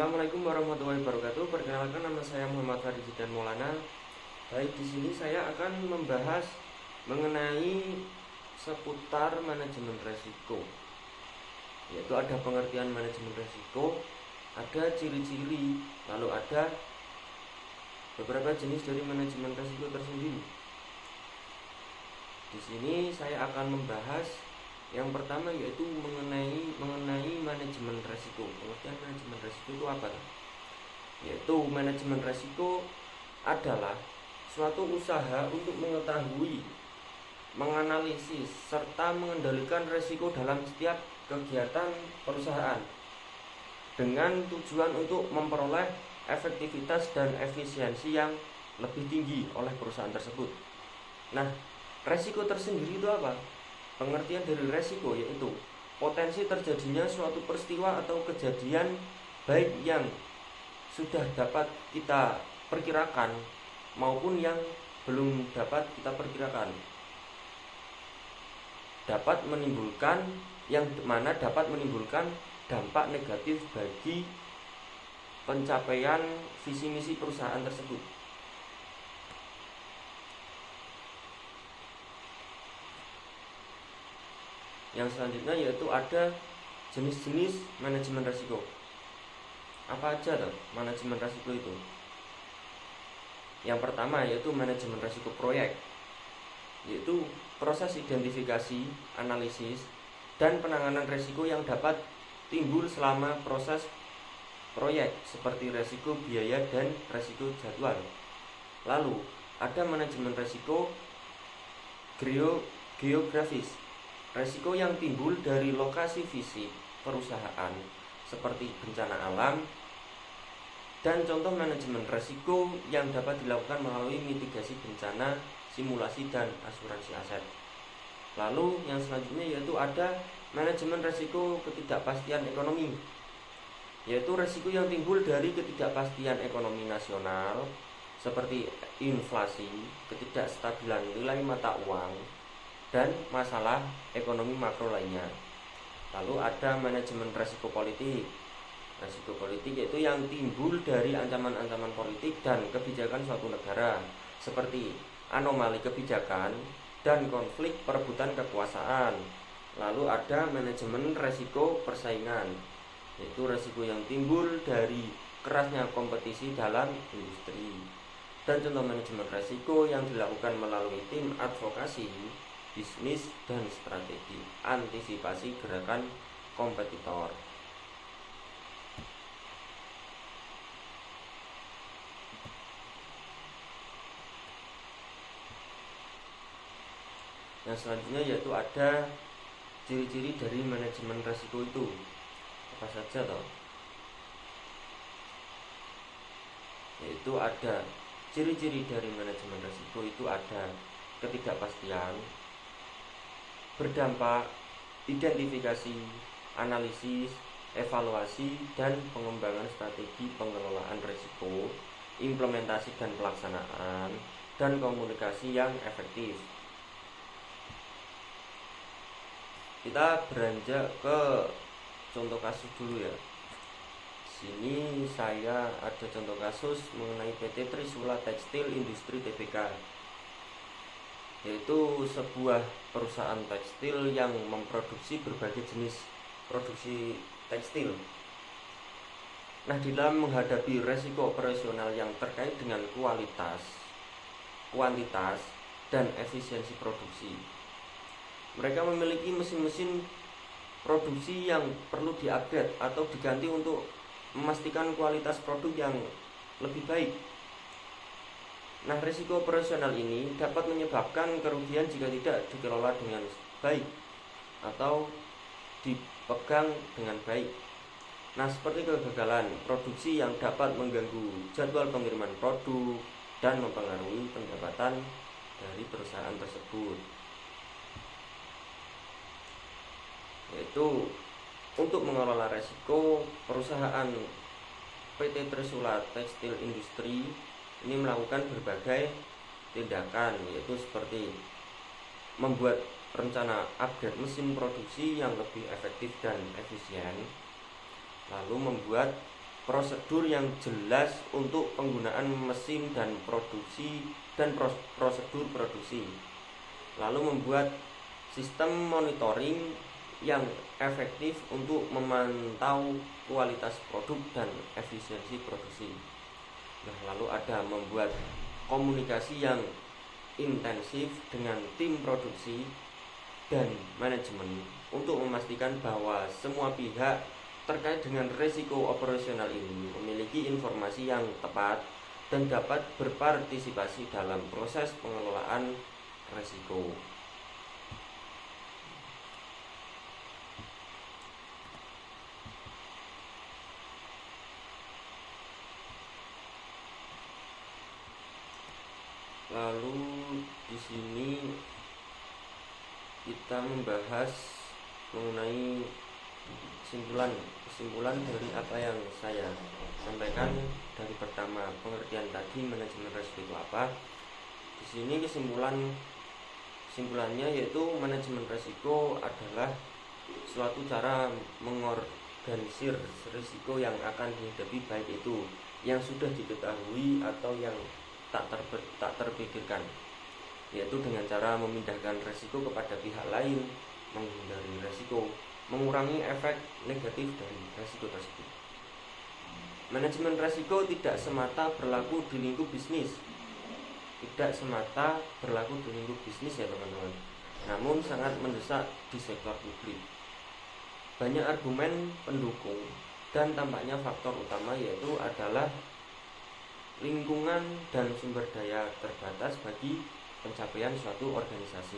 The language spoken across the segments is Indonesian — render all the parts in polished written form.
Assalamualaikum warahmatullahi wabarakatuh. Perkenalkan, nama saya Muhammad Faridjidan Maulana. Baik, di sini saya akan membahas mengenai seputar manajemen resiko. Yaitu ada pengertian manajemen resiko, ada ciri-ciri, lalu ada beberapa jenis dari manajemen resiko tersendiri. Di sini saya akan membahas yang pertama, yaitu mengenai manajemen resiko. Pengertian manajemen resiko itu apa? Yaitu manajemen resiko adalah suatu usaha untuk mengetahui, menganalisis, serta mengendalikan resiko dalam setiap kegiatan perusahaan dengan tujuan untuk memperoleh efektivitas dan efisiensi yang lebih tinggi oleh perusahaan tersebut. Nah, resiko tersendiri itu apa? Pengertian dari resiko yaitu potensi terjadinya suatu peristiwa atau kejadian baik yang sudah dapat kita perkirakan maupun yang belum dapat kita perkirakan, dapat menimbulkan dampak negatif bagi pencapaian visi misi perusahaan tersebut. Yang selanjutnya yaitu ada jenis-jenis manajemen risiko. Apa aja tuh manajemen risiko itu? Yang pertama yaitu manajemen risiko proyek, yaitu proses identifikasi, analisis, dan penanganan risiko yang dapat timbul selama proses proyek seperti risiko biaya dan risiko jadwal. Lalu ada manajemen risiko geografis, resiko yang timbul dari lokasi fisik perusahaan seperti bencana alam, dan contoh manajemen resiko yang dapat dilakukan melalui mitigasi bencana, simulasi, dan asuransi aset. Lalu yang selanjutnya yaitu ada manajemen resiko ketidakpastian ekonomi, yaitu resiko yang timbul dari ketidakpastian ekonomi nasional seperti inflasi, ketidakstabilan nilai mata uang, dan masalah ekonomi makro lainnya. Lalu ada manajemen resiko politik. Resiko politik yaitu yang timbul dari ancaman-ancaman politik dan kebijakan suatu negara seperti anomali kebijakan dan konflik perebutan kekuasaan. Lalu ada manajemen resiko persaingan, yaitu resiko yang timbul dari kerasnya kompetisi dalam industri. Dan contoh manajemen resiko yang dilakukan melalui tim advokasi bisnis dan strategi antisipasi gerakan kompetitor. Yang selanjutnya yaitu ada ciri-ciri dari manajemen risiko itu. Apa saja toh? Yaitu ada ciri-ciri dari manajemen risiko itu ada ketidakpastian, berdampak, identifikasi, analisis, evaluasi, dan pengembangan strategi pengelolaan risiko, implementasi dan pelaksanaan, dan komunikasi yang efektif. Kita beranjak ke contoh kasus dulu ya. Sini saya ada contoh kasus mengenai PT Trisula Tekstil Industri Tbk, yaitu sebuah perusahaan tekstil yang memproduksi berbagai jenis produksi tekstil. Nah, di dalam menghadapi resiko operasional yang terkait dengan kualitas, kuantitas, dan efisiensi produksi, mereka memiliki mesin-mesin produksi yang perlu diupgrade atau diganti untuk memastikan kualitas produk yang lebih baik. Nah, risiko operasional ini dapat menyebabkan kerugian jika tidak dikelola dengan baik atau dipegang dengan baik. Nah, seperti kegagalan produksi yang dapat mengganggu jadwal pengiriman produk dan mempengaruhi pendapatan dari perusahaan tersebut. Yaitu untuk mengelola risiko, perusahaan PT Trisula Tekstil Industri ini melakukan berbagai tindakan, yaitu seperti membuat rencana upgrade mesin produksi yang lebih efektif dan efisien, lalu membuat prosedur yang jelas untuk penggunaan mesin dan produksi dan prosedur produksi, lalu membuat sistem monitoring yang efektif untuk memantau kualitas produk dan efisiensi produksi. Nah, lalu ada membuat komunikasi yang intensif dengan tim produksi dan manajemen untuk memastikan bahwa semua pihak terkait dengan risiko operasional ini memiliki informasi yang tepat dan dapat berpartisipasi dalam proses pengelolaan risiko. Lalu di sini kita membahas mengenai kesimpulan dari apa yang saya sampaikan. Dari pertama, pengertian tadi manajemen risiko itu apa. Di sini kesimpulannya yaitu manajemen risiko adalah suatu cara mengorganisir risiko yang akan dihadapi, baik itu yang sudah diketahui atau yang tak terpikirkan, yaitu dengan cara memindahkan risiko kepada pihak lain, menghindari risiko, mengurangi efek negatif dari risiko tersebut. Manajemen risiko tidak semata berlaku di lingkup bisnis, ya teman-teman, namun sangat mendesak di sektor publik. Banyak argumen pendukung dan tampaknya faktor utama yaitu adalah lingkungan dan sumber daya terbatas bagi pencapaian suatu organisasi.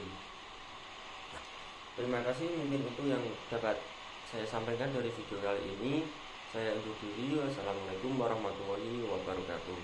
Terima kasih, mungkin itu yang dapat saya sampaikan dari video kali ini. Saya undur diri. Wassalamualaikum warahmatullahi wabarakatuh.